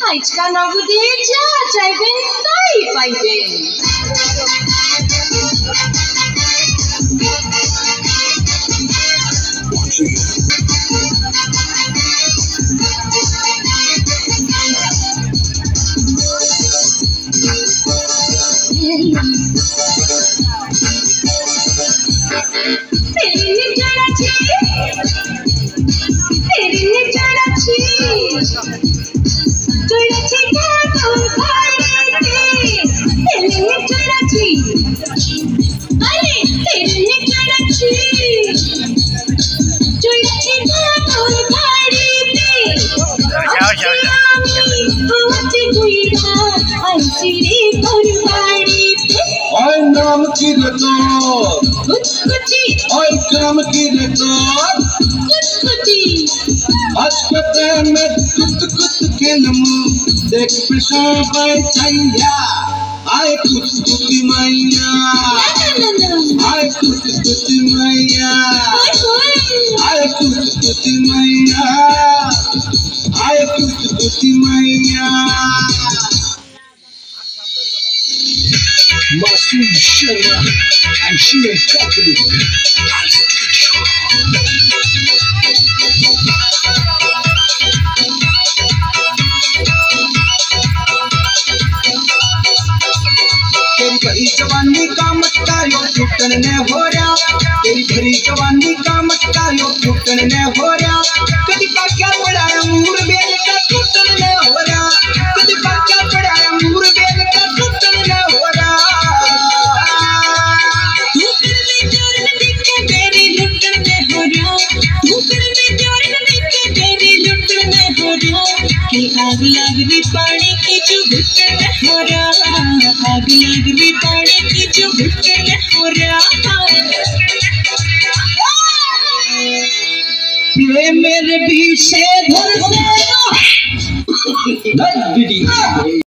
আজকা নগদে যা চাইবেন তাই পাইবেন। देख सबाई चाहिया आय कुछ मैया आय कुछ मैया आय कुछ मैया आय कुछ मैया Masood Sharma and Sheer Company. तेरी भरी जवानी का मटका यो टूटन ने हो रहा, तेरी भरी जवानी का मटका यो टूटन ने हो रहा, कदी पाक्या पड़ाया मूर बेल का टूटन ने हो रहा, कदी पाक्या पड़ाया मूर बेल का टूटन ने हो रहा। टूटन में जोर न दिखे तेरी लुटन में हो रहा, टूटन में जोर न दिखे तेरी लुटन में हो रहा, कि आग लग भी पानी की जो घुटन में हो रहा, आग लग भी पानी की जो घुटन में हो रहा। ये मेरे पीछे धर से